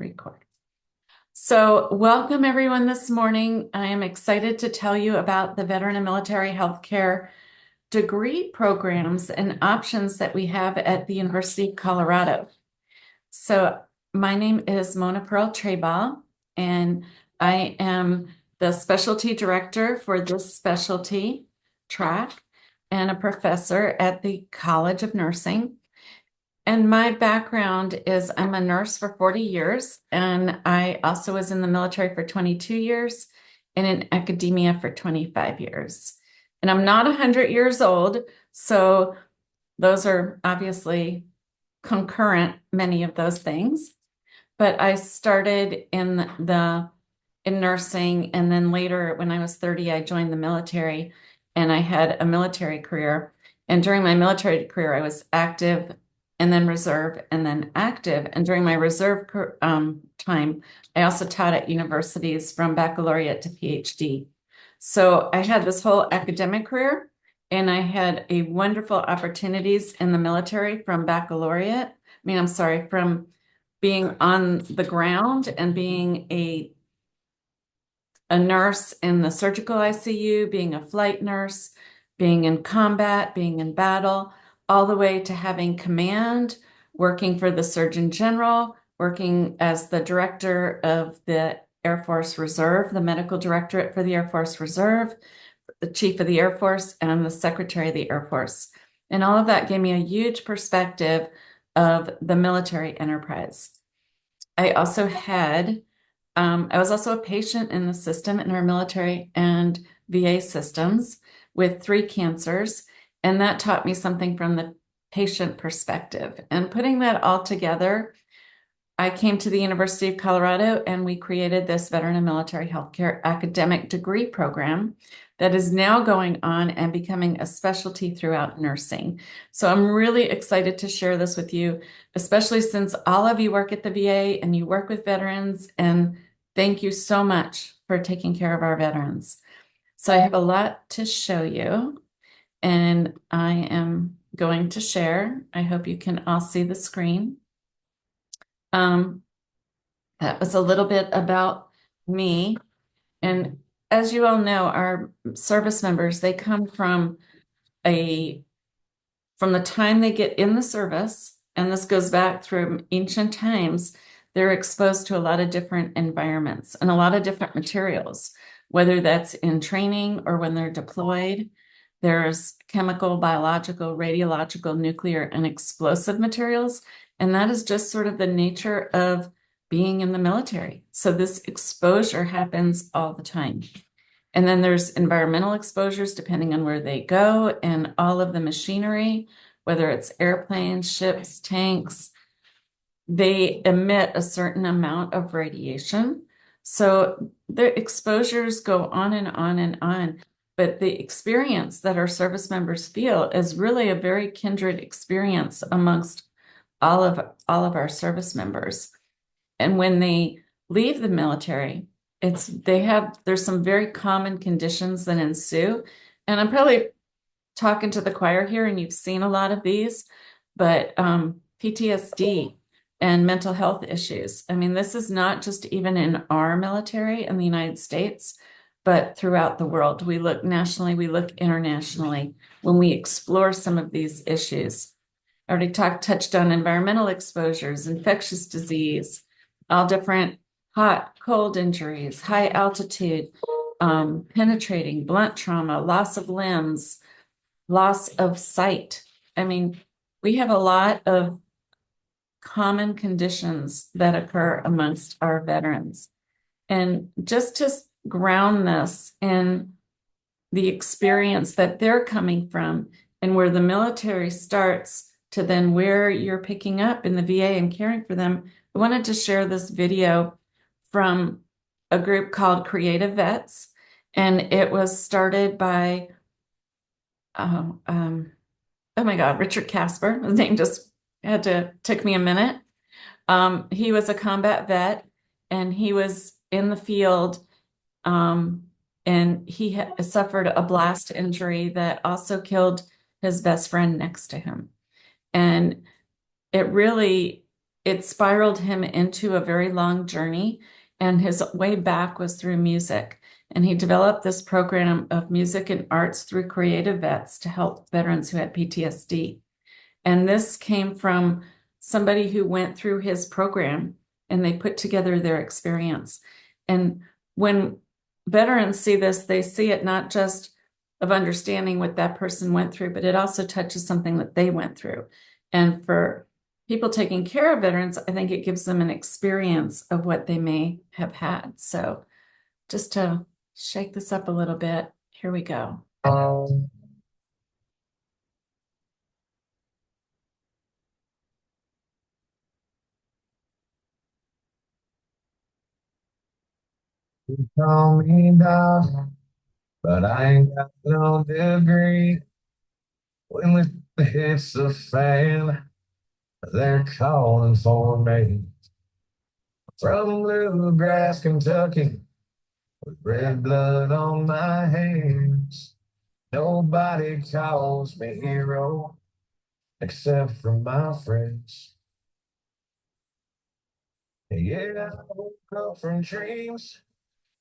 record. So welcome everyone this morning. I am excited to tell you about the Veteran and Military Healthcare degree programs and options that we have at the University of Colorado. So my name is Mona Pearl Treball, and I am the specialty director for this specialty track and a professor at the College of Nursing. And my background is I'm a nurse for 40 years, and I also was in the military for 22 years and in academia for 25 years. And I'm not 100 years old, so those are obviously concurrent, many of those things. But I started in nursing, and then later when I was 30, I joined the military and I had a military career. And during my military career, I was active and then reserve and then active. And during my reserve time, I also taught at universities from baccalaureate to PhD. So I had this whole academic career, and I had a wonderful opportunities in the military from from being on the ground and being a nurse in the surgical ICU, being a flight nurse, being in combat, being in battle, all the way to having command, working for the Surgeon General, working as the director of the Air Force Reserve, the medical directorate for the Air Force Reserve, the chief of the Air Force, and the secretary of the Air Force. And all of that gave me a huge perspective of the military enterprise. I was also a patient in the system in our military and VA systems with 3 cancers. And that taught me something from the patient perspective. And putting that all together, I came to the University of Colorado and we created this Veteran and Military Healthcare academic degree program that is now going on and becoming a specialty throughout nursing. So I'm really excited to share this with you, especially since all of you work at the VA and you work with veterans, and thank you so much for taking care of our veterans. So I have a lot to show you, and I am going to share. I hope you can all see the screen. That was a little bit about me. And as you all know, our service members, they come from the time they get in the service, and this goes back through ancient times, they're exposed to a lot of different environments and a lot of different materials, whether that's in training or when they're deployed. There's chemical, biological, radiological, nuclear, and explosive materials. And that is just sort of the nature of being in the military. So this exposure happens all the time. And then there's environmental exposures depending on where they go, and all of the machinery, whether it's airplanes, ships, tanks, they emit a certain amount of radiation. So the exposures go on and on and on. But the experience that our service members feel is really a very kindred experience amongst all of our service members. And when they leave the military, there's some very common conditions that ensue. And I'm probably talking to the choir here, and you've seen a lot of these, but PTSD and mental health issues. I mean, this is not just even in our military in the United States, but throughout the world. We look nationally, we look internationally when we explore some of these issues. I already touched on environmental exposures, infectious disease, all different hot, cold injuries, high altitude, penetrating, blunt trauma, loss of limbs, loss of sight. I mean, we have a lot of common conditions that occur amongst our veterans. And just to ground this in the experience that they're coming from and where the military starts to then where you're picking up in the VA and caring for them, I wanted to share this video from a group called Creative Vets. And it was started by, oh my God, Richard Casper. His name just took me a minute. He was a combat vet, and he was in the field, and he suffered a blast injury that also killed his best friend next to him. And it really it spiraled him into a very long journey, and his way back was through music. And he developed this program of music and arts through Creative Vets to help veterans who had PTSD. And this came from somebody who went through his program and they put together their experience. And when veterans see this, they see it not just of understanding what that person went through, but it also touches something that they went through. And for people taking care of veterans, I think it gives them an experience of what they may have had. So just to shake this up a little bit, here we go. You call me dog, but I ain't got no degree. When it hits the fan, they're calling for me. From Bluegrass, Kentucky, with red blood on my hands. Nobody calls me hero except for my friends. Yeah, I woke up from dreams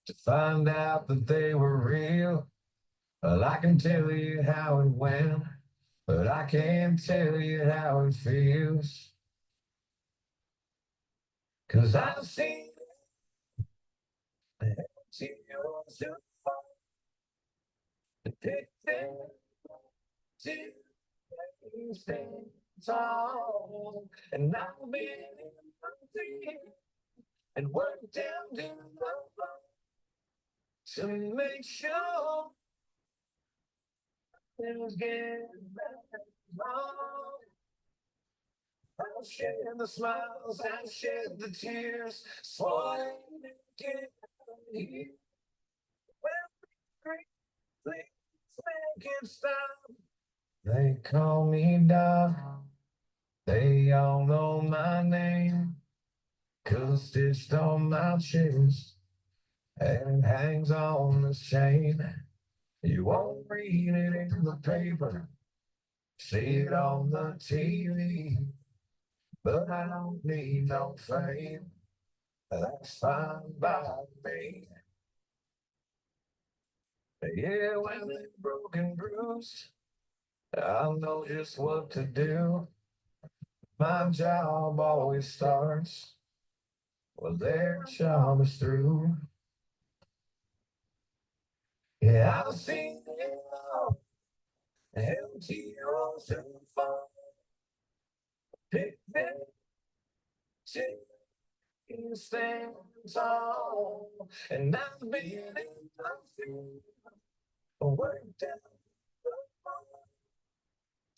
to find out that they were real. Well, I can tell you how it went, but I can't tell you how it feels. 'Cause I've seen the tears to fall, the picture to stand tall. And I've been in the field and worked down to the bone to make sure things get better. I've shed the smiles, I've shed the tears, swore I would get here. Well, please make it stop. They call me Doc, they all know my name, 'cause stitched on my chest and hangs on this chain. You won't read it in the paper, see it on the TV, but I don't need no fame. That's fine by me. Yeah, when they're broken, bruised, I know just what to do. My job always starts when their job is through. Yeah, I've seen it all. Empty rows and fall. Pick them to stand tall. And I've been in the field, worked out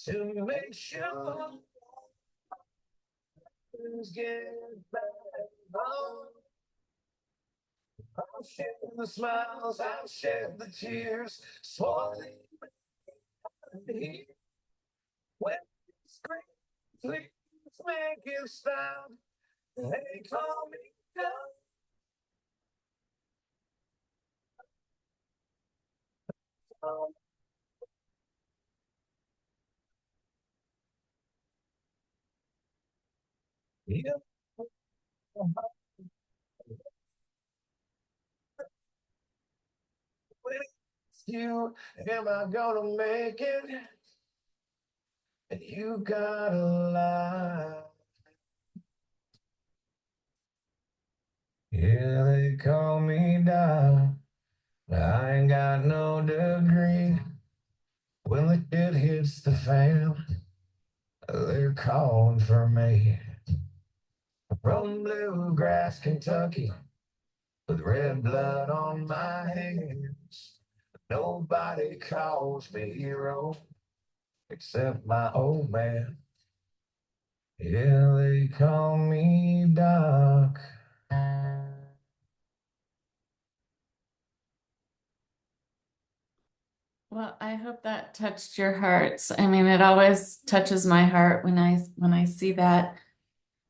to make sure things get better. I've shed the smiles, I've shed the tears, swallowing here. When it's great, please make it stop. They call me down. Yeah, when it's you, am I gonna make it? And you gotta lie. Yeah, they call me down. I ain't got no degree. When the shit hits the fan, they're calling for me. From Bluegrass, Kentucky, with red blood on my hands. Nobody calls me hero except my old man. Yeah, they call me Doc. Well, I hope that touched your hearts. I mean, it always touches my heart when I see that.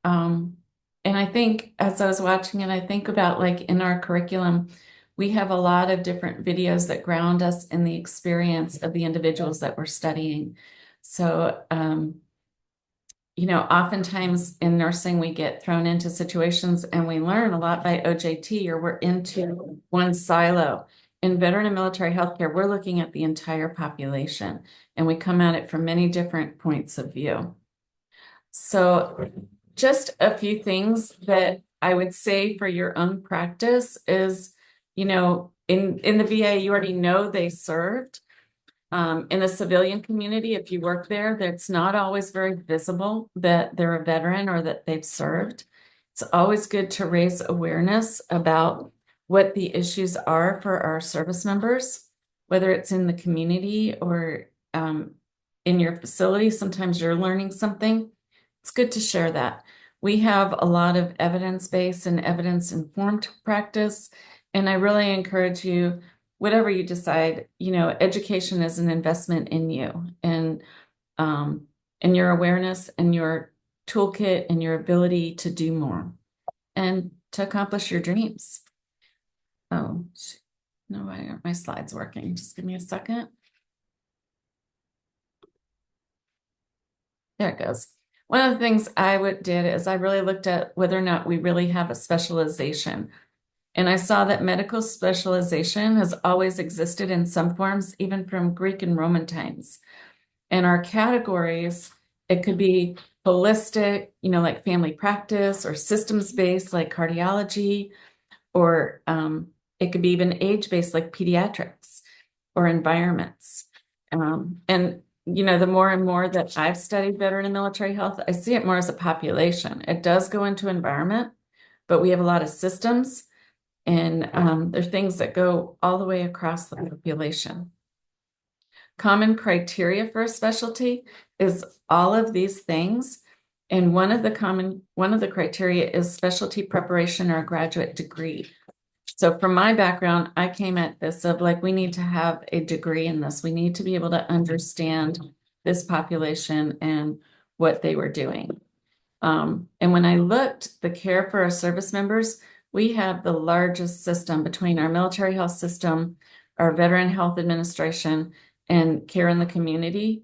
Um, and I think as I was watching it, I think about like in our curriculum, we have a lot of different videos that ground us in the experience of the individuals that we're studying. So oftentimes in nursing, we get thrown into situations and we learn a lot by OJT, or we're into one silo. In veteran and military healthcare, we're looking at the entire population and we come at it from many different points of view. So just a few things that I would say for your own practice is, in the VA, you already know they served. In the civilian community, if you work there, that's not always very visible that they're a veteran or that they've served. It's always good to raise awareness about what the issues are for our service members, whether it's in the community or in your facility. Sometimes you're learning something. It's good to share that. We have a lot of evidence-based and evidence-informed practice, and I really encourage you, whatever you decide, education is an investment in you and your awareness and your toolkit and your ability to do more and to accomplish your dreams. Oh, no, why aren't my slides working? Just give me a second. There it goes. One of the things did is I really looked at whether or not we really have a specialization. And I saw that medical specialization has always existed in some forms, even from Greek and Roman times. And our categories, it could be holistic, like family practice, or systems-based, like cardiology, or it could be even age-based, like pediatrics or environments. And the more and more that I've studied veteran and military health, I see it more as a population. It does go into environment, but we have a lot of systems, and there are things that go all the way across the population. Common criteria for a specialty is all of these things. And one of the criteria is specialty preparation or a graduate degree. So from my background, I came at this of like, we need to have a degree in this. We need to be able to understand this population and what they were doing. And when I looked, the care for our service members, we have the largest system between our military health system, our Veteran Health Administration, and care in the community.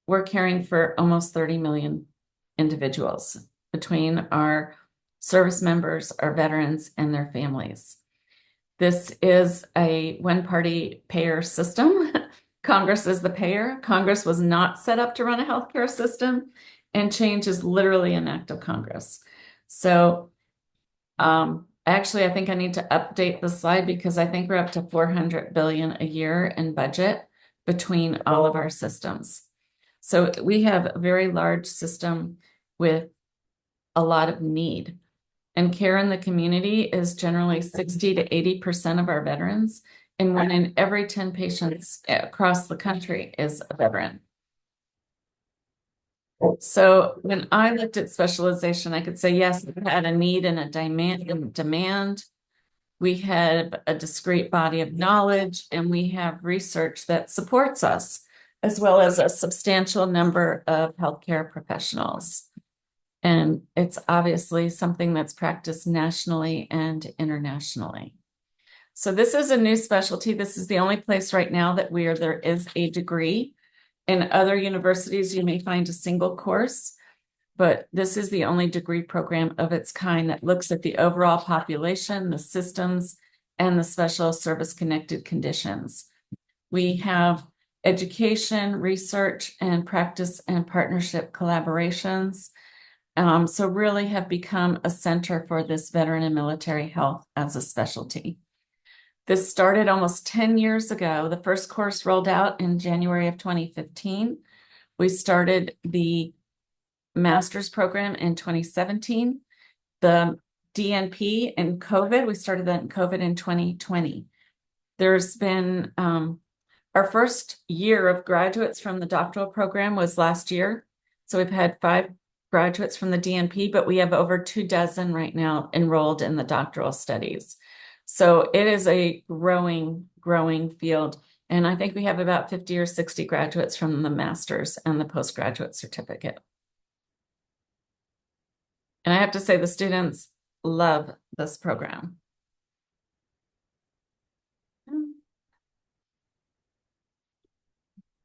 We're caring for almost 30 million individuals between our service members, our veterans, and their families. This is a one-party payer system. Congress is the payer. Congress was not set up to run a healthcare system, and change is literally an act of Congress. So actually, I think I need to update the slide because I think we're up to 400 billion a year in budget between all of our systems. So we have a very large system with a lot of need. And care in the community is generally 60 to 80% of our veterans. And 1 in every 10 patients across the country is a veteran. So when I looked at specialization, I could say, yes, we had a need and a demand. We have a discrete body of knowledge, and we have research that supports us, as well as a substantial number of healthcare professionals. And it's obviously something that's practiced nationally and internationally. So this is a new specialty. This is the only place right now that there is a degree. In other universities, you may find a single course, but this is the only degree program of its kind that looks at the overall population, the systems, and the special service-connected conditions. We have education, research, and practice and partnership collaborations. So really have become a center for this veteran and military health as a specialty. This started almost 10 years ago. The first course rolled out in January of 2015. We started the master's program in 2017. The DNP in COVID, we started that in COVID in 2020. There's been our first year of graduates from the doctoral program was last year. So we've had 5 graduates from the DNP, but we have over 24 right now enrolled in the doctoral studies. So it is a growing field. And I think we have about 50 or 60 graduates from the master's and the postgraduate certificate. And I have to say the students love this program.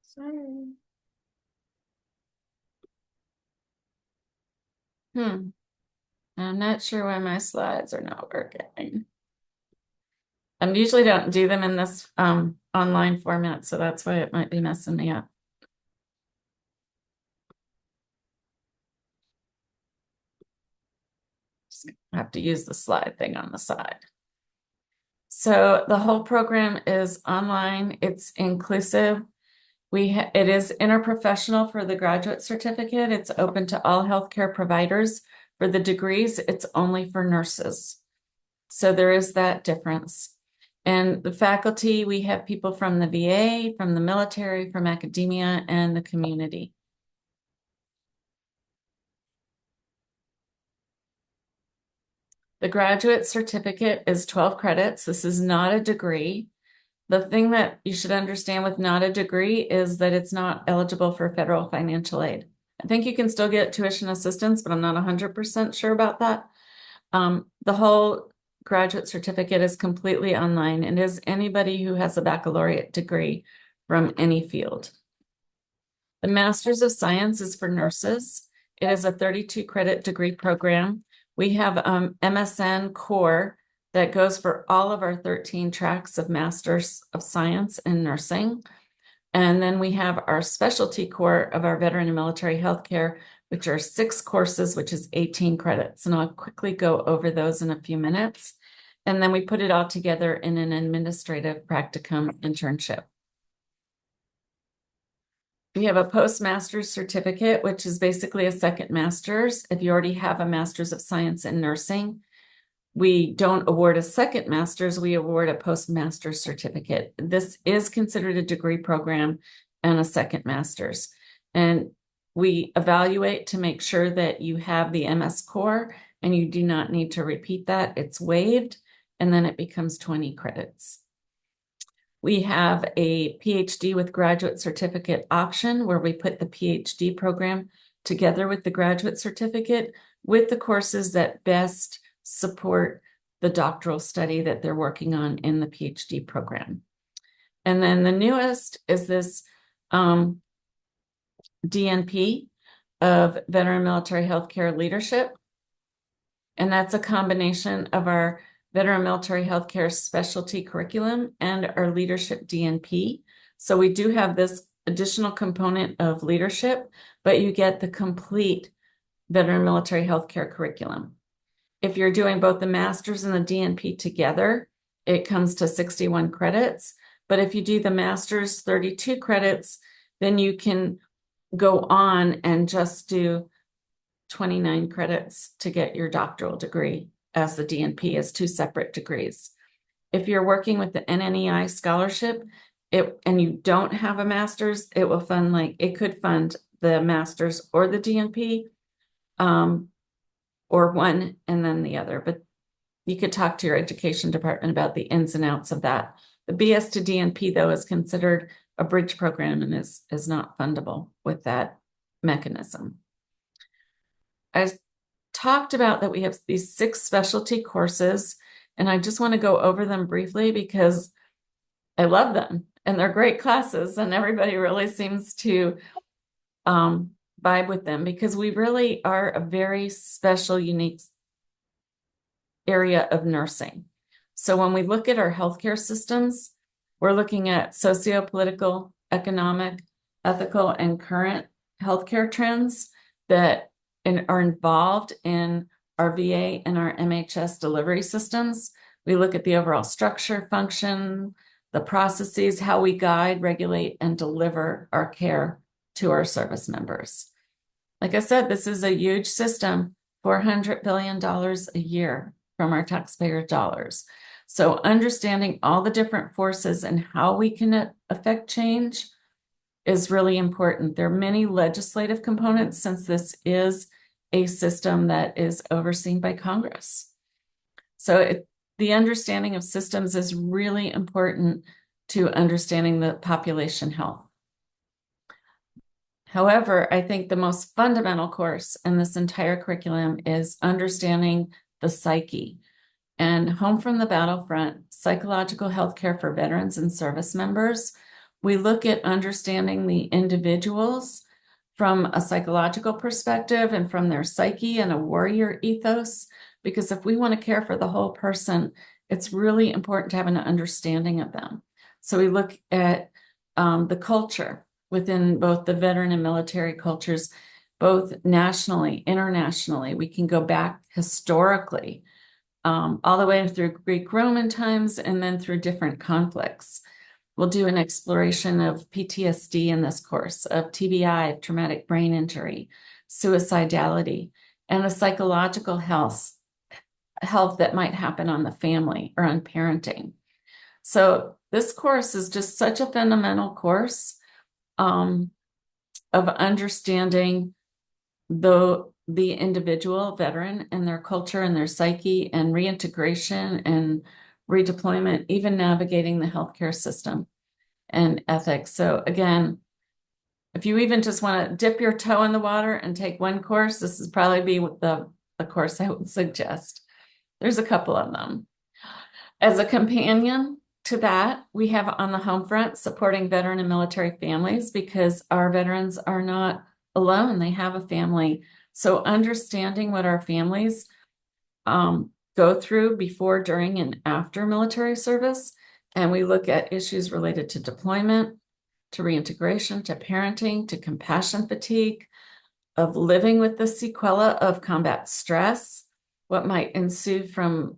Sorry. I'm not sure why my slides are not working. I usually don't do them in this online format, so that's why it might be messing me up. Just have to use the slide thing on the side. So the whole program is online. It's inclusive. It is interprofessional for the graduate certificate. It's open to all healthcare providers. For the degrees, it's only for nurses. So there is that difference. And the faculty, we have people from the VA, from the military, from academia, and the community. The graduate certificate is 12 credits. This is not a degree. The thing that you should understand with not a degree is that it's not eligible for federal financial aid. I think you can still get tuition assistance, but I'm not 100% sure about that. The whole graduate certificate is completely online and is anybody who has a baccalaureate degree from any field. The Master's of Science is for nurses. It is a 32 credit degree program. We have MSN core that goes for all of our 13 tracks of Masters of Science in nursing. And then we have our specialty core of our veteran and military healthcare, which are 6 courses, which is 18 credits. And I'll quickly go over those in a few minutes. And then we put it all together in an administrative practicum internship. We have a postmaster's certificate, which is basically a second master's. If you already have a master's of science in nursing, we don't award a second master's, we award a postmaster's certificate. This is considered a degree program and a second master's. And we evaluate to make sure that you have the MS core and you do not need to repeat that. It's waived, and then it becomes 20 credits. We have a PhD with graduate certificate option where we put the PhD program together with the graduate certificate with the courses that best support the doctoral study that they're working on in the PhD program. And then the newest is this DNP of Veteran Military Healthcare Leadership. And that's a combination of our Veteran Military Healthcare Specialty Curriculum and our Leadership DNP. So we do have this additional component of leadership, but you get the complete Veteran Military Healthcare curriculum. If you're doing both the master's and the DNP together, it comes to 61 credits. But if you do the master's 32 credits, then you can go on and just do 29 credits to get your doctoral degree, as the DNP is 2 separate degrees. If you're working with the NNEI scholarship, and you don't have a master's, it will fund it could fund the master's or the DNP, or one and then the other. But you could talk to your education department about the ins and outs of that. The BS to DNP, though, is considered a bridge program and is not fundable with that mechanism. I talked about that we have these 6 specialty courses, and I just want to go over them briefly because I love them and they're great classes, and everybody really seems to vibe with them because we really are a very special, unique area of nursing. So when we look at our healthcare systems, we're looking at socio-political, economic, ethical, and current healthcare trends that are involved in our VA and our MHS delivery systems. We look at the overall structure, function, the processes, how we guide, regulate, and deliver our care to our service members. Like I said, this is a huge system, $400 billion a year from our taxpayer dollars. So understanding all the different forces and how we can affect change is really important. There are many legislative components since this is a system that is overseen by Congress. So the understanding of systems is really important to understanding the population health. However, I think the most fundamental course in this entire curriculum is understanding the psyche. And Home from the Battlefront, Psychological Healthcare for Veterans and Service Members, we look at understanding the individuals from a psychological perspective and from their psyche and a warrior ethos. Because if we want to care for the whole person, it's really important to have an understanding of them. So we look at the culture within both the veteran and military cultures, both nationally, internationally. We can go back historically, all the way through Greek Roman times and then through different conflicts. We'll do an exploration of PTSD in this course, of TBI, of traumatic brain injury, suicidality, and the psychological health that might happen on the family or on parenting. So this course is just such a fundamental course of understanding the individual veteran and their culture and their psyche and reintegration and redeployment, even navigating the healthcare system and ethics. So again, if you even just want to dip your toe in the water and take one course, this would probably be the course I would suggest. There's a couple of them. As a companion to that, we have on the home front supporting veteran and military families, because our veterans are not alone. They have a family. So understanding what our families go through before, during, and after military service. And we look at issues related to deployment, to reintegration, to parenting, to compassion fatigue, of living with the sequela of combat stress, what might ensue from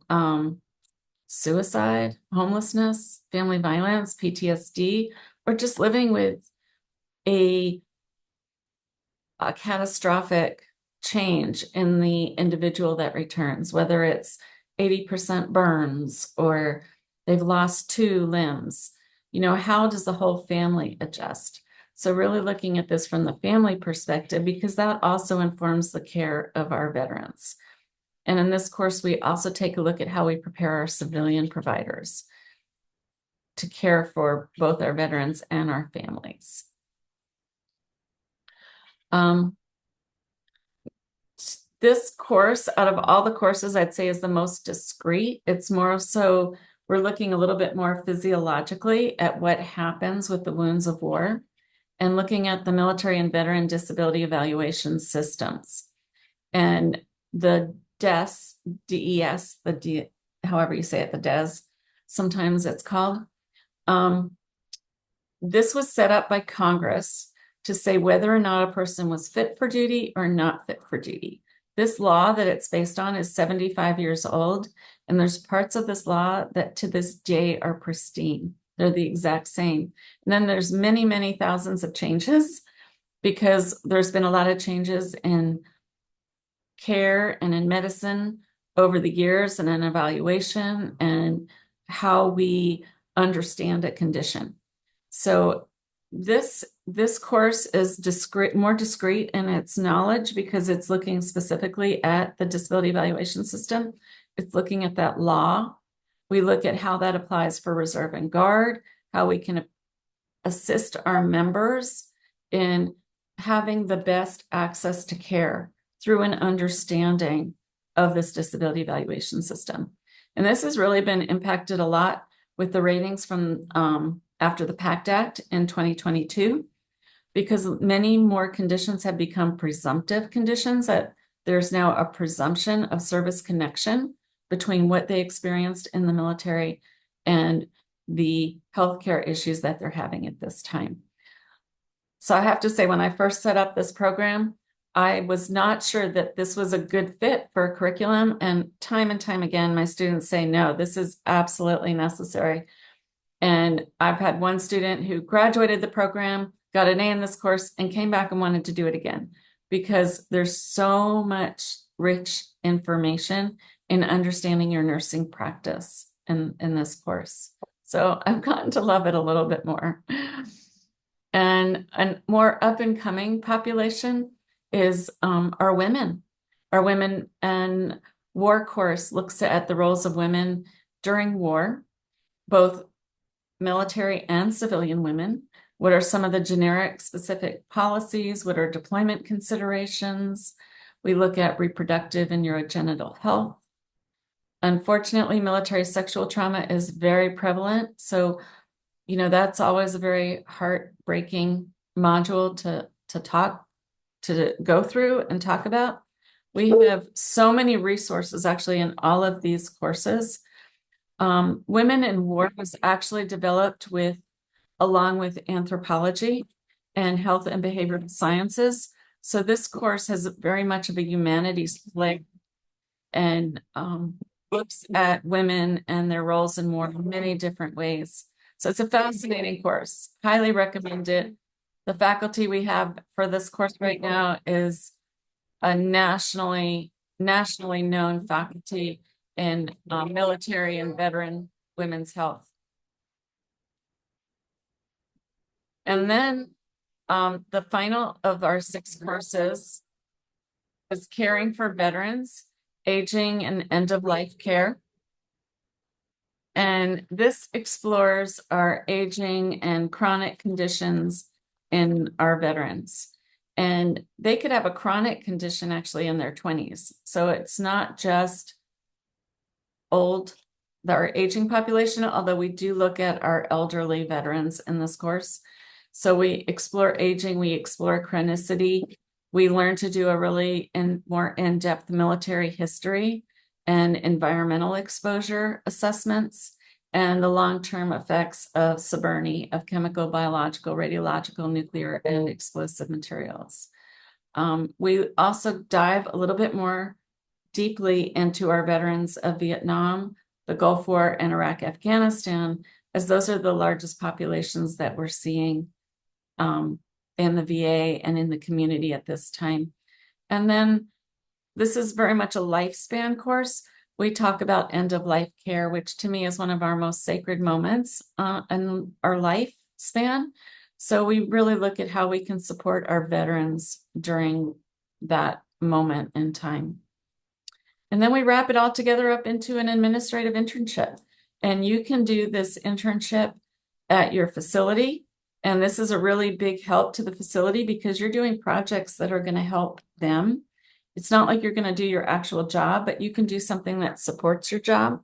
suicide, homelessness, family violence, PTSD, or just living with a catastrophic change in the individual that returns, whether it's 80% burns or they've lost 2 limbs. You know, how does the whole family adjust? So really looking at this from the family perspective, because that also informs the care of our veterans. And in this course, we also take a look at how we prepare our civilian providers to care for both our veterans and our families. This course, out of all the courses, I'd say is the most discrete. It's more so we're looking a little bit more physiologically at what happens with the wounds of war and looking at the military and veteran disability evaluation systems. And the DES, DES, however you say it, the DES, sometimes it's called. This was set up by Congress to say whether or not a person was fit for duty or not fit for duty. This law that it's based on is 75 years old, and there's parts of this law that to this day are pristine. They're the exact same. And then there's many, many thousands of changes, because there's been a lot of changes in care and in medicine over the years, and in evaluation and how we understand a condition. So this course is more discrete in its knowledge, because it's looking specifically at the disability evaluation system. It's looking at that law. We look at how that applies for reserve and guard, how we can assist our members in having the best access to care through an understanding of this disability evaluation system. And this has really been impacted a lot with the ratings from after the PACT Act in 2022, because many more conditions have become presumptive conditions, that there's now a presumption of service connection between what they experienced in the military and the healthcare issues that they're having at this time. So I have to say, when I first set up this program, I was not sure that this was a good fit for a curriculum. And time again, my students say, no, this is absolutely necessary. And I've had one student who graduated the program, got an A in this course, and came back and wanted to do it again, because there's so much rich information in understanding your nursing practice in this course. So I've gotten to love it a little bit more. And a more up and coming population is our women. Our women and war course looks at the roles of women during war, both military and civilian women. What are some of the generic specific policies? What are deployment considerations? We look at reproductive and urogenital health. Unfortunately, military sexual trauma is very prevalent. So, you know, that's always a very heartbreaking module to talk to go through and talk about. We have so many resources actually in all of these courses. Women in War was actually developed along with anthropology and health and behavioral sciences. So this course has very much of a humanities flavor and looks at women and their roles in war in many different ways. So it's a fascinating course. Highly recommend it. The faculty we have for this course right now is a nationally known faculty in military and veteran women's health. And then the final of our 6 courses is caring for veterans, aging and end-of-life care. And this explores our aging and chronic conditions in our veterans. And they could have a chronic condition actually in their 20s. So it's not just our aging population, although we do look at our elderly veterans in this course. So we explore aging, we explore chronicity. We learn to do a really more in-depth military history and environmental exposure assessments and the long-term effects of SBRNE, of chemical, biological, radiological, nuclear, and explosive materials. We also dive a little bit more deeply into our veterans of Vietnam, the Gulf War, and Iraq, Afghanistan, as those are the largest populations that we're seeing in the VA and in the community at this time. And then this is very much a lifespan course. We talk about end-of-life care, which to me is one of our most sacred moments in our lifespan. So we really look at how we can support our veterans during that moment in time. And then we wrap it all together up into an administrative internship. And you can do this internship at your facility. And this is a really big help to the facility because you're doing projects that are going to help them. It's not like you're going to do your actual job, but you can do something that supports your job,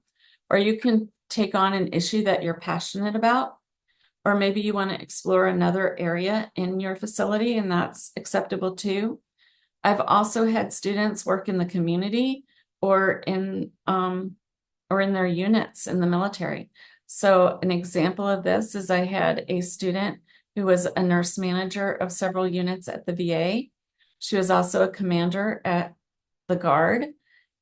or you can take on an issue that you're passionate about, or maybe you want to explore another area in your facility, and that's acceptable too. I've also had students work in the community or in their units in the military. So an example of this is I had a student who was a nurse manager of several units at the VA. She was also a commander at the Guard.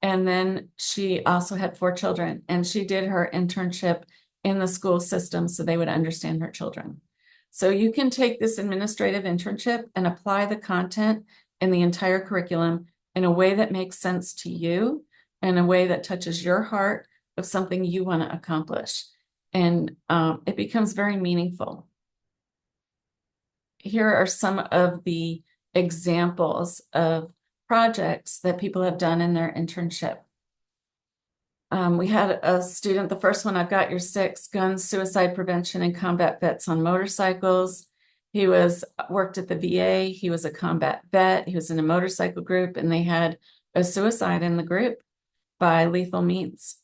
And then she also had 4 children, and she did her internship in the school system so they would understand her children. So you can take this administrative internship and apply the content in the entire curriculum in a way that makes sense to you, in a way that touches your heart of something you want to accomplish. And it becomes very meaningful. Here are some of the examples of projects that people have done in their internship. We had a student, the first one I've got, your 6, gun suicide prevention and combat vets on motorcycles. He worked at the VA. He was a combat vet. He was in a motorcycle group, and they had a suicide in the group by lethal means.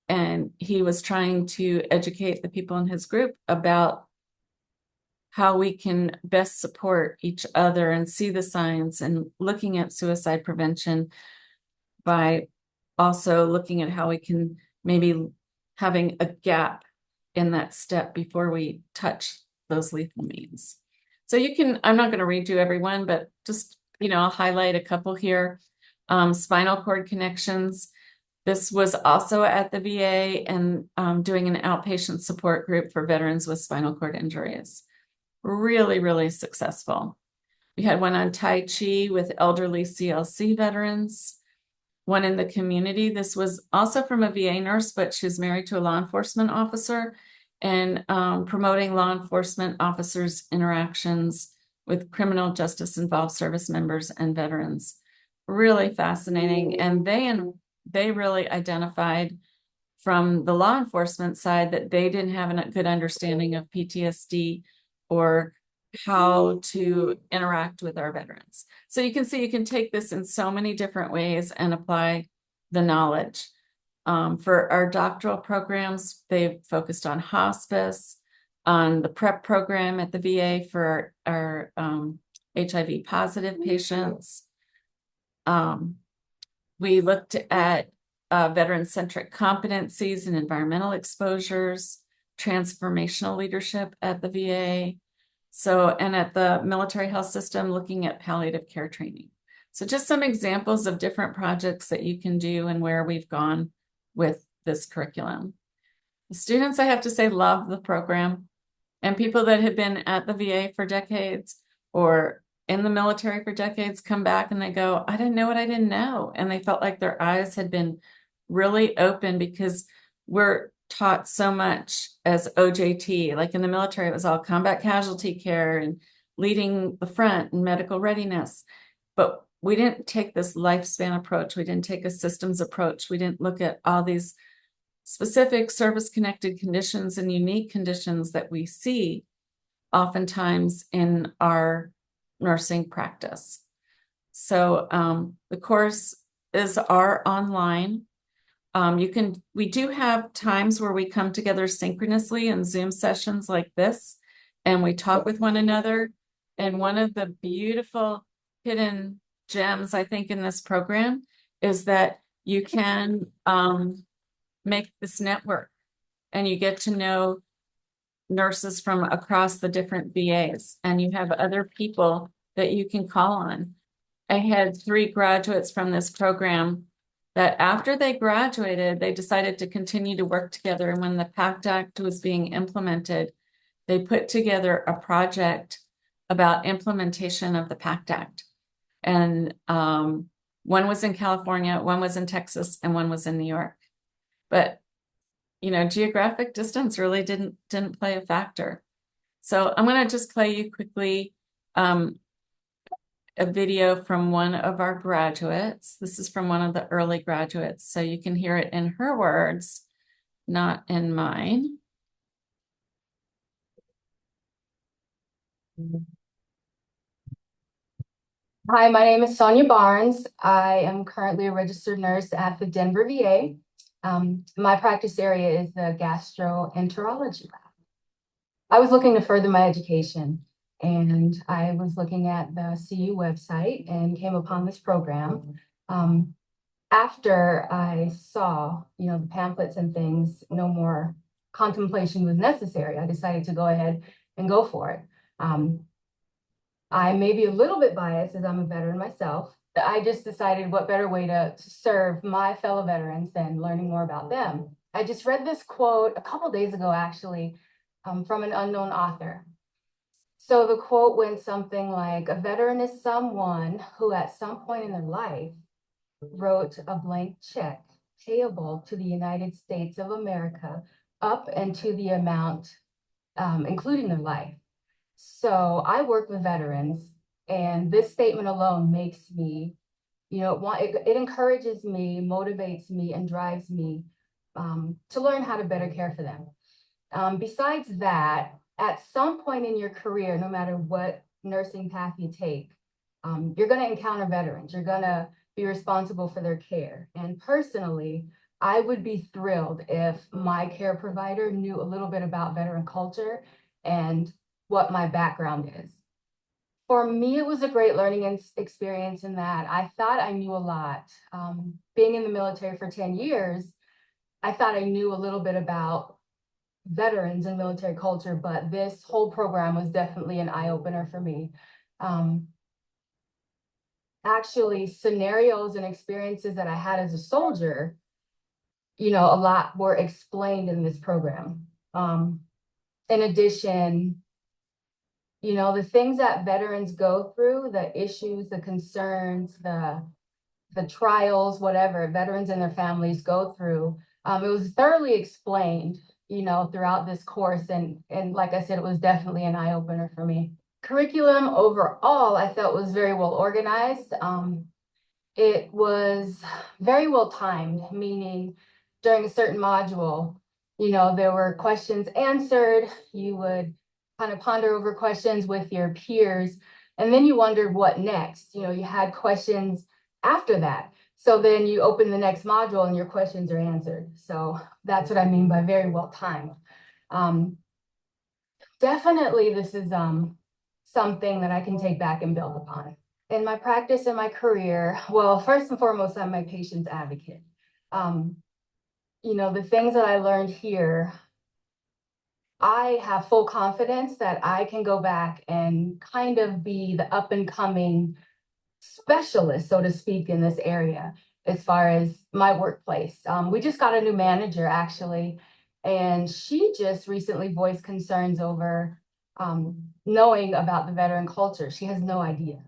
And he was trying to educate the people in his group about how we can best support each other and see the signs, and looking at suicide prevention by also looking at how we can maybe having a gap in that step before we touch those lethal means. So I'm not going to read you everyone, but just, I'll highlight a couple here. Spinal cord connections. This was also at the VA and doing an outpatient support group for veterans with spinal cord injuries. Really, really successful. We had one on Tai Chi with elderly CLC veterans. One in the community. This was also from a VA nurse, but she was married to a law enforcement officer, and promoting law enforcement officers' interactions with criminal justice involved service members and veterans. Really fascinating. And they really identified from the law enforcement side that they didn't have a good understanding of PTSD or how to interact with our veterans. So you can see you can take this in so many different ways and apply the knowledge. For our doctoral programs, they've focused on hospice, on the PrEP program at the VA for our HIV positive patients. We looked at veteran-centric competencies and environmental exposures, transformational leadership at the VA. So, and at the military health system, looking at palliative care training. So just some examples of different projects that you can do and where we've gone with this curriculum. The students, I have to say, love the program. And people that have been at the VA for decades or in the military for decades come back and they go, I didn't know what I didn't know. And they felt like their eyes had been really open because we're taught so much as OJT. Like in the military, it was all combat casualty care and leading the front and medical readiness. But we didn't take this lifespan approach. We didn't take a systems approach. We didn't look at all these specific service-connected conditions and unique conditions that we see oftentimes in our nursing practice. So the course are online. We do have times where we come together synchronously in Zoom sessions like this, and we talk with one another. And one of the beautiful hidden gems, I think, in this program is that you can make this network and you get to know nurses from across the different VAs, and you have other people that you can call on. I had 3 graduates from this program that after they graduated, they decided to continue to work together. And when the PACT Act was being implemented, they put together a project about implementation of the PACT Act. And one was in California, one was in Texas, and one was in New York. But geographic distance really didn't play a factor. So I'm going to just play you quickly a video from one of our graduates. This is from one of the early graduates, so you can hear it in her words, not in mine. Hi, my name is Sonia Barnes. I am currently a registered nurse at the Denver VA. My practice area is the gastroenterology lab. I was looking to further my education, and I was looking at the CU website and came upon this program. After I saw, the pamphlets and things, no more contemplation was necessary. I decided to go ahead and go for it. I may be a little bit biased as I'm a veteran myself. I just decided what better way to serve my fellow veterans than learning more about them. I just read this quote a couple days ago, actually, from an unknown author. So the quote went something like, a veteran is someone who at some point in their life wrote a blank check payable to the United States of America up and to the amount, including their life. So I work with veterans, and this statement alone makes me, it encourages me, motivates me, and drives me to learn how to better care for them. Besides that, at some point in your career, no matter what nursing path you take, you're going to encounter veterans. You're going to be responsible for their care. And personally, I would be thrilled if my care provider knew a little bit about veteran culture and what my background is. For me, it was a great learning experience in that I thought I knew a lot. Being in the military for 10 years, I thought I knew a little bit about veterans and military culture, but this whole program was definitely an eye-opener for me. Actually, scenarios and experiences that I had as a soldier, a lot were explained in this program. In addition, the things that veterans go through, the issues, the concerns, the trials, whatever veterans and their families go through, it was thoroughly explained, throughout this course. And like I said, it was definitely an eye-opener for me. Curriculum overall, I felt was very well organized. It was very well timed, meaning during a certain module, there were questions answered. You would kind of ponder over questions with your peers, and then you wondered what next. You had questions after that. So then you open the next module and your questions are answered. So that's what I mean by very well timed. Definitely this is something that I can take back and build upon. In my practice and my career, well, first and foremost, I'm my patient's advocate. The things that I learned here, I have full confidence that I can go back and kind of be the up and coming specialist, so to speak, in this area as far as my workplace. We just got a new manager actually, and she just recently voiced concerns over knowing about the veteran culture. She has no idea.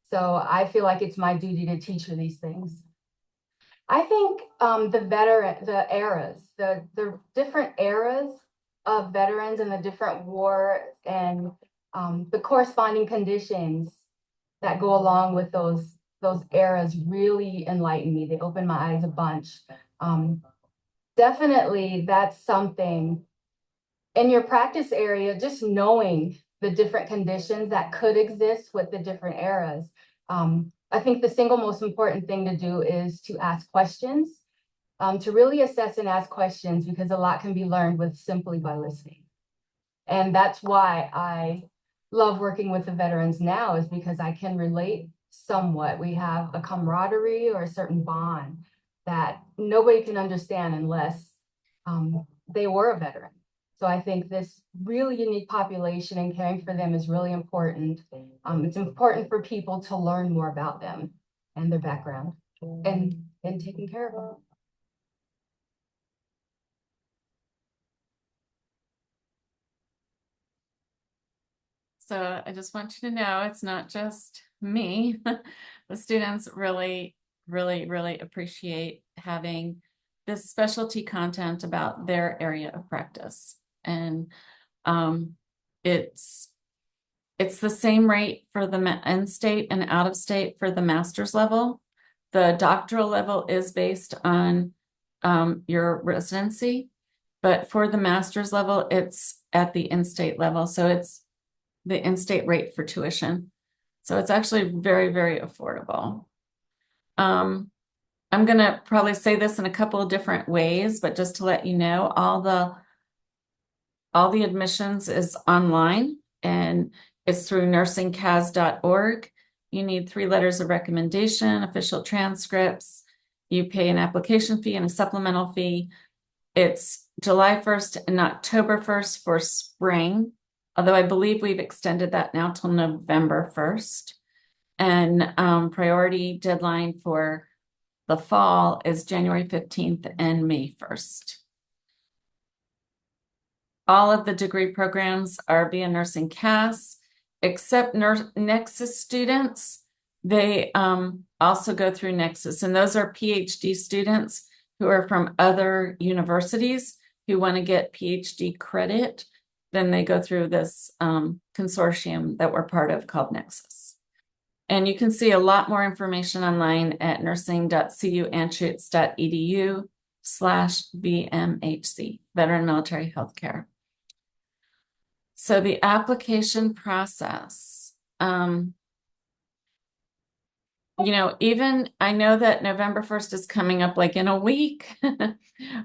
So I feel like it's my duty to teach her these things. I think the different eras of veterans and the different wars and the corresponding conditions that go along with those eras really enlighten me. They open my eyes a bunch. Definitely, that's something in your practice area, just knowing the different conditions that could exist with the different eras. I think the single most important thing to do is to ask questions, to really assess and ask questions, because a lot can be learned with simply by listening. And that's why I love working with the veterans now, is because I can relate somewhat. We have a camaraderie or a certain bond that nobody can understand unless they were a veteran. So I think this really unique population and caring for them is really important. It's important for people to learn more about them and their background and taking care of them. So I just want you to know it's not just me. The students really, really, really appreciate having this specialty content about their area of practice. And it's the same rate for the in-state and out-of-state for the master's level. The doctoral level is based on your residency, but for the master's level, it's at the in-state level. So it's the in-state rate for tuition. So it's actually very, very affordable. I'm going to probably say this in a couple of different ways, but just to let you know, all the admissions is online, and it's through nursingcas.org. You need 3 letters of recommendation, official transcripts. You pay an application fee and a supplemental fee. It's July 1st and October 1st for spring, although I believe we've extended that now till November 1st. And priority deadline for the fall is January 15th and May 1st. All of the degree programs are via Nursing CAS, except Nexus students. They also go through Nexus, and those are PhD students who are from other universities who want to get PhD credit. Then they go through this consortium that we're part of called Nexus. And you can see a lot more information online at nursing.cuanschutz.edu/VMHC, Veteran Military Healthcare. So the application process, even I know that November 1st is coming up like in a week,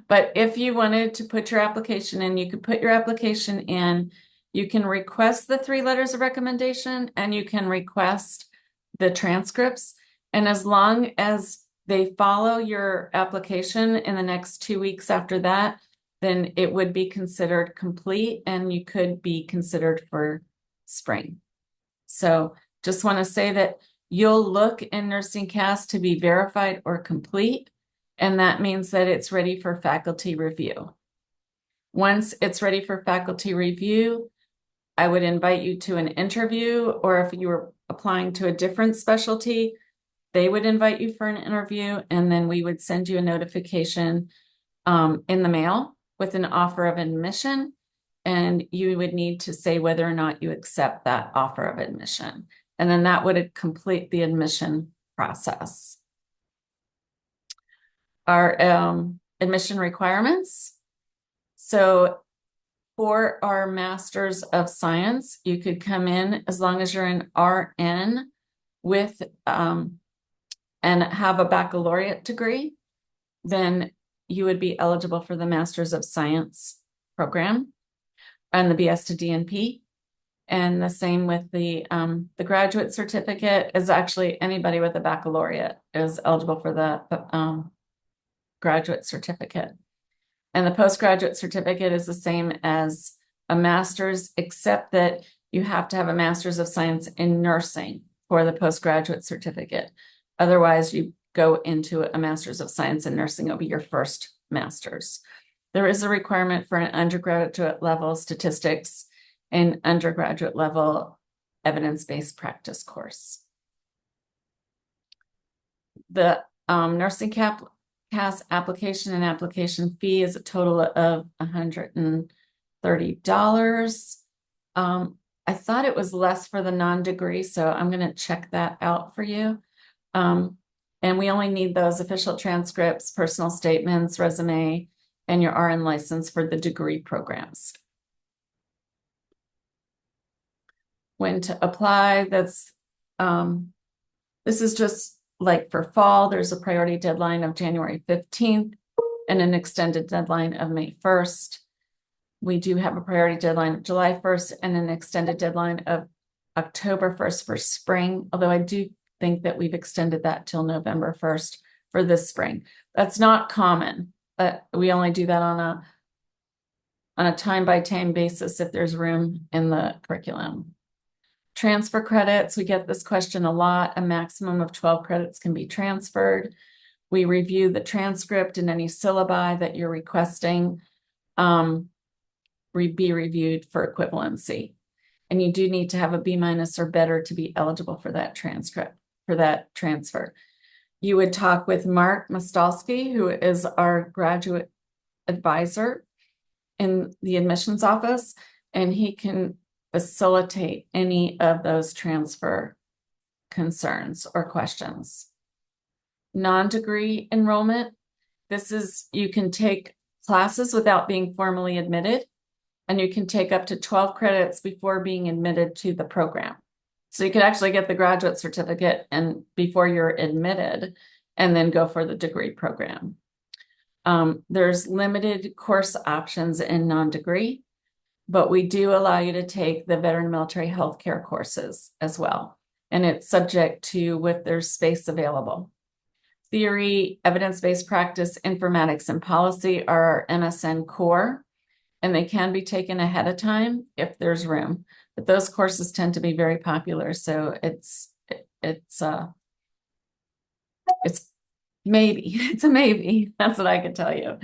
but if you wanted to put your application in, you could put your application in. You can request the 3 letters of recommendation, and you can request the transcripts. And as long as they follow your application in the next 2 weeks after that, then it would be considered complete, and you could be considered for spring. So just want to say that you'll look in Nursing CAS to be verified or complete, and that means that it's ready for faculty review. Once it's ready for faculty review, I would invite you to an interview, or if you were applying to a different specialty, they would invite you for an interview, and then we would send you a notification in the mail with an offer of admission, and you would need to say whether or not you accept that offer of admission. And then that would complete the admission process. Our admission requirements. So for our Masters of Science, you could come in as long as you're an RN with and have a baccalaureate degree, then you would be eligible for the Masters of Science program and the BS to DNP. And the same with the graduate certificate is actually anybody with a baccalaureate is eligible for the graduate certificate. And the postgraduate certificate is the same as a master's, except that you have to have a master's of science in nursing for the postgraduate certificate. Otherwise, you go into a master's of science in nursing. It'll be your first master's. There is a requirement for an undergraduate level statistics and undergraduate level evidence-based practice course. The nursing CAS application and application fee is a total of $130. I thought it was less for the non-degree, so I'm going to check that out for you. And we only need those official transcripts, personal statements, resume, and your RN license for the degree programs. When to apply, this is just like for fall, there's a priority deadline of January 15th and an extended deadline of May 1st. We do have a priority deadline of July 1st and an extended deadline of October 1st for spring, although I do think that we've extended that till November 1st for this spring. That's not common, but we only do that on a time-by-time basis if there's room in the curriculum. Transfer credits, we get this question a lot. A maximum of 12 credits can be transferred. We review the transcript and any syllabi that you're requesting be reviewed for equivalency. And you do need to have a B- or better to be eligible for that transfer. You would talk with Mark Mostalski, who is our graduate advisor in the admissions office, and he can facilitate any of those transfer concerns or questions. Non-degree enrollment. This is, you can take classes without being formally admitted, and you can take up to 12 credits before being admitted to the program. So you could actually get the graduate certificate and before you're admitted, and then go for the degree program. There's limited course options in non-degree, but we do allow you to take the veteran military healthcare courses as well. And it's subject to if there's space available. Theory, evidence-based practice, informatics, and policy are our MSN core, and they can be taken ahead of time if there's room. But those courses tend to be very popular, so it's maybe, it's a maybe. That's what I could tell you.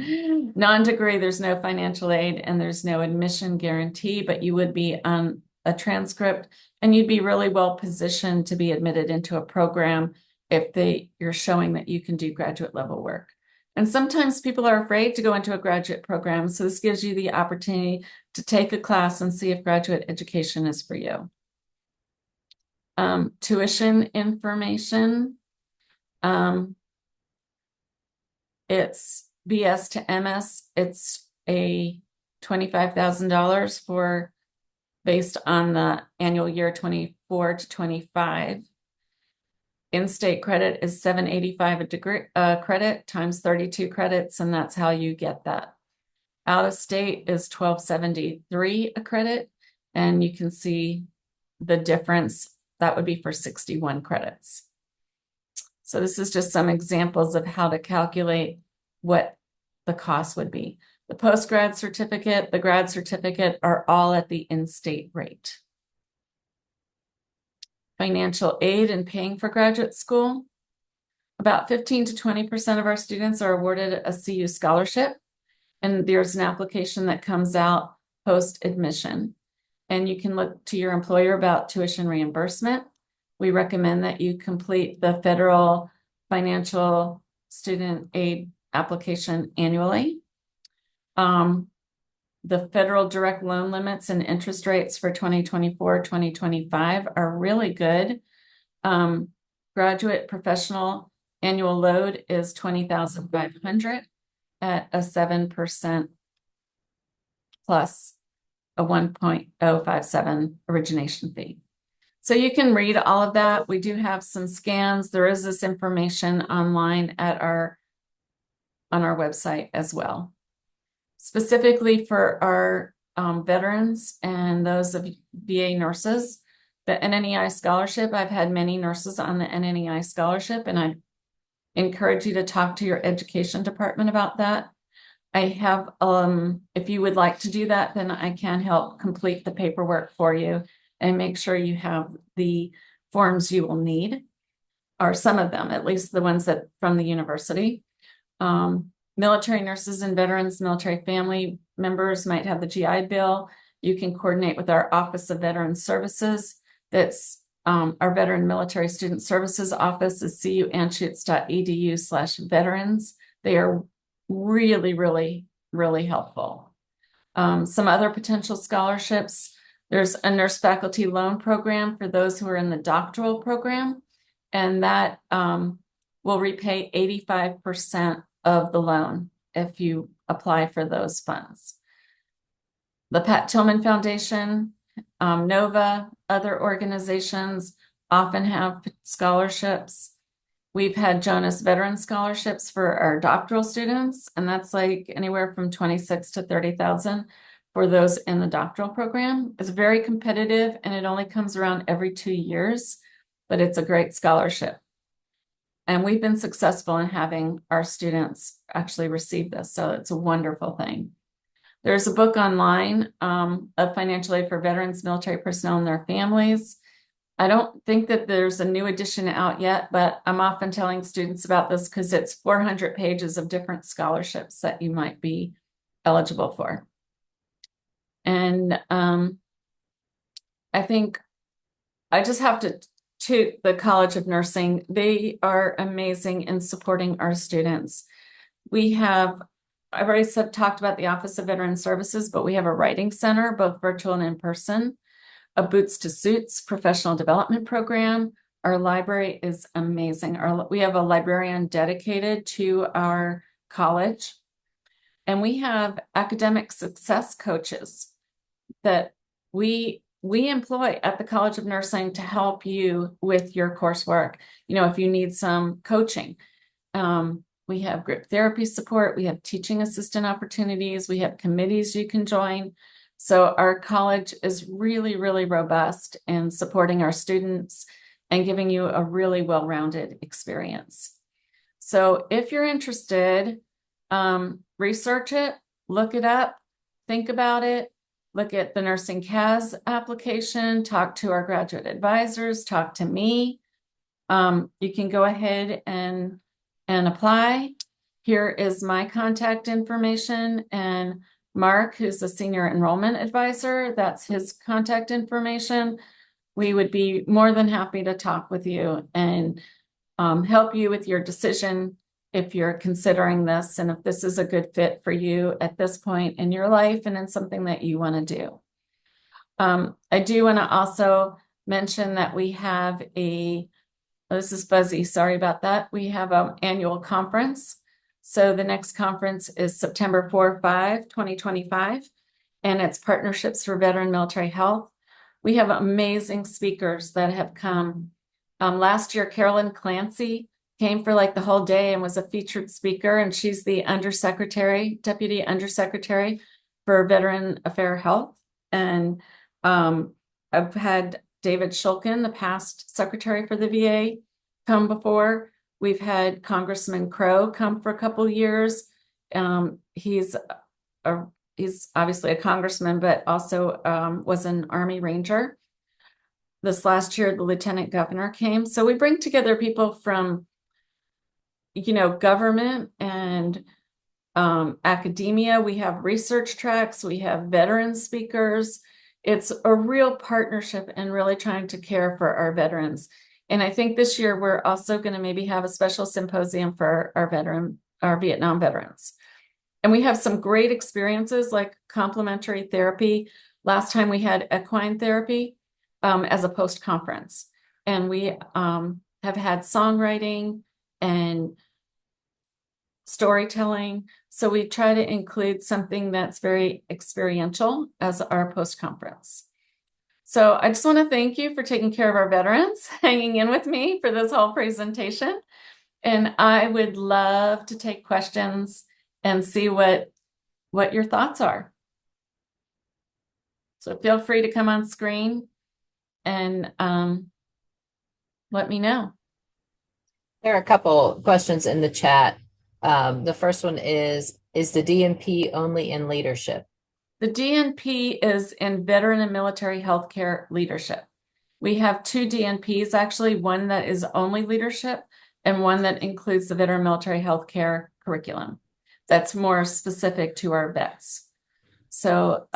Non-degree, there's no financial aid and there's no admission guarantee, but you would be on a transcript and you'd be really well positioned to be admitted into a program if you're showing that you can do graduate level work. And sometimes people are afraid to go into a graduate program, so this gives you the opportunity to take a class and see if graduate education is for you. Tuition information. It's BS to MS. It's a $25,000 based on the annual year 24 to 25. In-state credit is $785 a degree credit times 32 credits, and that's how you get that. Out-of-state is $1273 a credit, and you can see the difference. That would be for 61 credits. So this is just some examples of how to calculate what the cost would be. The post-grad certificate, the grad certificate are all at the in-state rate. Financial aid in paying for graduate school. About 15 to 20% of our students are awarded a CU scholarship, and there's an application that comes out post-admission. And you can look to your employer about tuition reimbursement. We recommend that you complete the federal financial student aid application annually. The federal direct loan limits and interest rates for 2024, 2025 are really good. Graduate professional annual load is $20,500 at a 7% plus a 1.057 origination fee. So you can read all of that. We do have some scans. There is this information online at on our website as well. Specifically for our veterans and those of VA nurses. The NNEI scholarship, I've had many nurses on the NNEI scholarship, and I encourage you to talk to your education department about that. I have, if you would like to do that, then I can help complete the paperwork for you and make sure you have the forms you will need, or some of them, at least the ones that from the university. Military nurses and veterans, military family members might have the GI Bill. You can coordinate with our Office of Veteran Services. That's our Veteran Military Student Services Office is cuanschutz.edu/veterans. They are really, really, really helpful. Some other potential scholarships. There's a nurse faculty loan program for those who are in the doctoral program, and that will repay 85% of the loan if you apply for those funds. The Pat Tillman Foundation, NOVA, other organizations often have scholarships. We've had Jonas Veteran Scholarships for our doctoral students, and that's like anywhere from 26 to 30,000 for those in the doctoral program. It's very competitive, and it only comes around every 2 years, but it's a great scholarship. And we've been successful in having our students actually receive this, so it's a wonderful thing. There's a book online of financial aid for veterans, military personnel, and their families. I don't think that there's a new edition out yet, but I'm often telling students about this because it's 400 pages of different scholarships that you might be eligible for. And I think I just have to the College of Nursing. They are amazing in supporting our students. I've already talked about the Office of Veteran Services, but we have a writing center, both virtual and in person, a Boots to Suits professional development program. Our library is amazing. We have a librarian dedicated to our college, and we have academic success coaches that we employ at the College of Nursing to help you with your coursework. You know, if you need some coaching, we have group therapy support, we have teaching assistant opportunities, we have committees you can join. So our college is really, really robust in supporting our students and giving you a really well-rounded experience. So if you're interested, research it, look it up, think about it, look at the Nursing CAS application, talk to our graduate advisors, talk to me. You can go ahead and apply. Here is my contact information, and Mark, who's a senior enrollment advisor, that's his contact information. We would be more than happy to talk with you and help you with your decision if you're considering this and if this is a good fit for you at this point in your life and in something that you want to do. I do want to also mention that we have this is fuzzy, sorry about that. We have an annual conference. So the next conference is September 4-5, 2025, and it's Partnerships for Veteran Military Health. We have amazing speakers that have come. Last year, Carolyn Clancy came for like the whole day and was a featured speaker, and she's the undersecretary, deputy undersecretary for Veteran Affairs Health. And I've had David Shulkin, the past secretary for the VA, come before. We've had Congressman Crow come for a couple years. He's obviously a congressman, but also was an Army Ranger. This last year, the lieutenant governor came. So we bring together people from, government and academia. We have research tracks. We have veteran speakers. It's a real partnership and really trying to care for our veterans. And I think this year we're also going to maybe have a special symposium for our Vietnam veterans. And we have some great experiences like complementary therapy. Last time we had equine therapy as a post-conference. And we have had songwriting and storytelling. So we try to include something that's very experiential as our post-conference. So I just want to thank you for taking care of our veterans, hanging in with me for this whole presentation. And I would love to take questions and see what your thoughts are. So feel free to come on screen and let me know. There are a couple questions in the chat. The first one is the DNP only in leadership? The DNP is in veteran and military healthcare leadership. We have 2 DNPs, actually, one that is only leadership and one that includes the veteran military healthcare curriculum. That's more specific to our vets. So,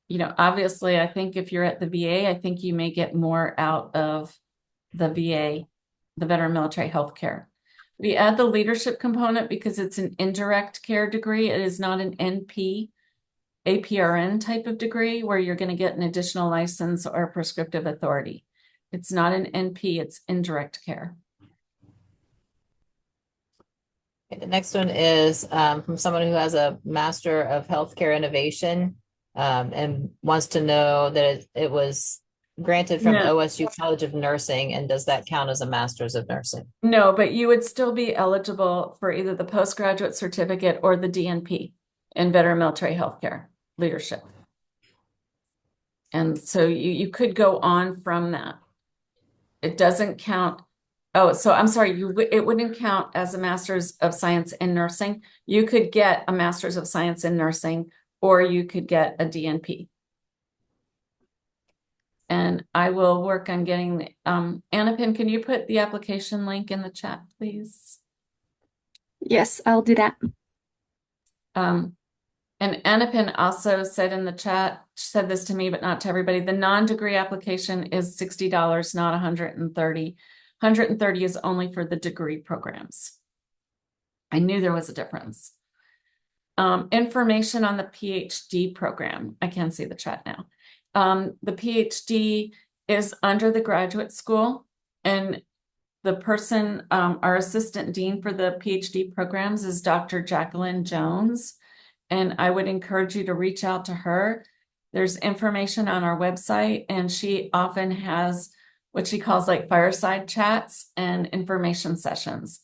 you know, obviously, I think if you're at the VA, I think you may get more out of the VA, the veteran military healthcare. We add the leadership component because it's an indirect care degree. It is not an NP, APRN type of degree where you're going to get an additional license or prescriptive authority. It's not an NP, it's indirect care. Okay, the next one is from someone who has a Master of Healthcare Innovation and wants to know that it was granted from No. OSU College of Nursing, and does that count as a Master's of Nursing? No, but you would still be eligible for either the postgraduate certificate or the DNP in veteran military healthcare leadership. And so you could go on from that. It doesn't count. Oh, so I'm sorry, it wouldn't count as a Master's of Science in Nursing. You could get a Master's of Science in Nursing, or you could get a DNP. And I will work on getting the, Annapin, can you put the application link in the chat, please? Yes, I'll do that. And Annapin also said in the chat, she said this to me, but not to everybody, the non-degree application is $60, not $130. $130 is only for the degree programs. I knew there was a difference. Information on the PhD program. I can see the chat now. The PhD is under the graduate school, and the person, our assistant dean for the PhD programs is Dr. Jacqueline Jones, and I would encourage you to reach out to her. There's information on our website, and she often has what she calls like fireside chats and information sessions.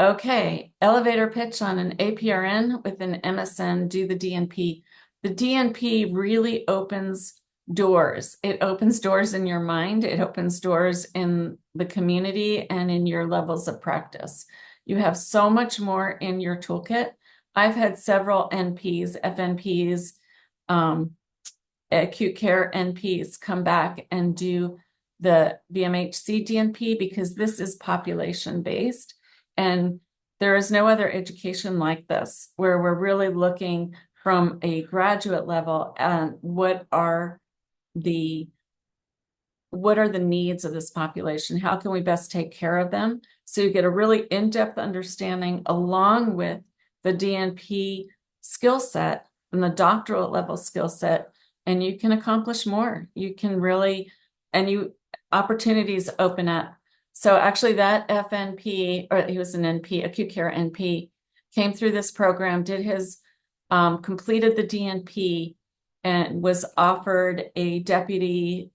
Okay, elevator pitch on an APRN with an MSN, do the DNP. The DNP really opens doors. It opens doors in your mind. It opens doors in the community and in your levels of practice. You have so much more in your toolkit. I've had several NPs, FNPs, acute care NPs come back and do the VMHC DNP because this is population-based. And there is no other education like this where we're really looking from a graduate level at what are the needs of this population? How can we best take care of them? So you get a really in-depth understanding along with the DNP skill set and the doctoral level skill set, and you can accomplish more. You can really, opportunities open up. So actually that FNP, or he was an NP, acute care NP, came through this program, did his, completed the DNP and was offered a deputy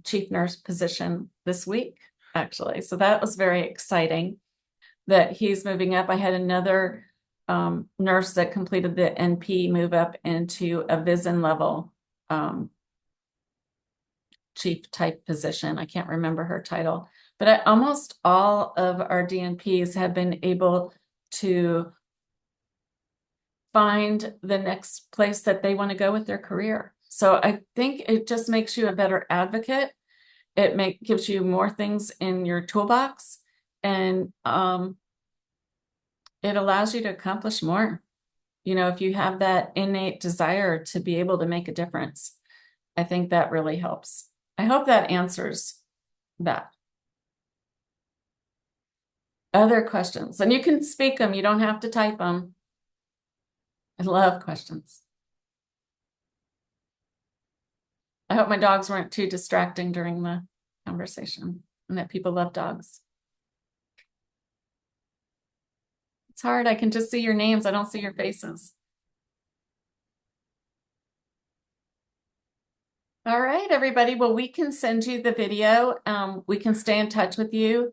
chief nurse position this week, actually. So that was very exciting that he's moving up. I had another nurse that completed the NP move up into a VISN level chief type position. I can't remember her title. But almost all of our DNPs have been able to find the next place that they want to go with their career. So I think it just makes you a better advocate. It gives you more things in your toolbox, and it allows you to accomplish more. You know, if you have that innate desire to be able to make a difference, I think that really helps. I hope that answers that. Other questions? And you can speak them. You don't have to type them. I love questions. I hope my dogs weren't too distracting during the conversation and that people love dogs. It's hard. I can just see your names. I don't see your faces. All right, everybody. Well, we can send you the video. We can stay in touch with you.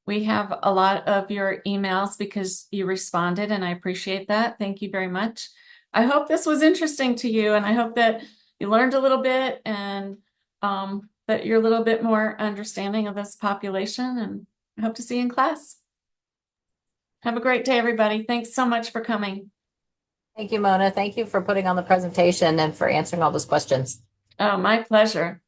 We have a lot of your emails because you responded, and I appreciate that. Thank you very much. I hope this was interesting to you, and I hope that you learned a little bit and that you're a little bit more understanding of this population, and I hope to see you in class. Have a great day, everybody. Thanks so much for coming. Thank you, Mona. Thank you for putting on the presentation and for answering all those questions. Oh, my pleasure.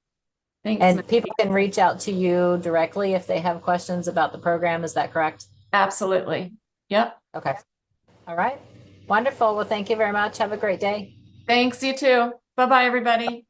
Thanks. And people can reach out to you directly if they have questions about the program. Is that correct? Absolutely. Yep. Okay. All right. Wonderful. Well, thank you very much. Have a great day. Thanks, you too. Bye-bye, everybody.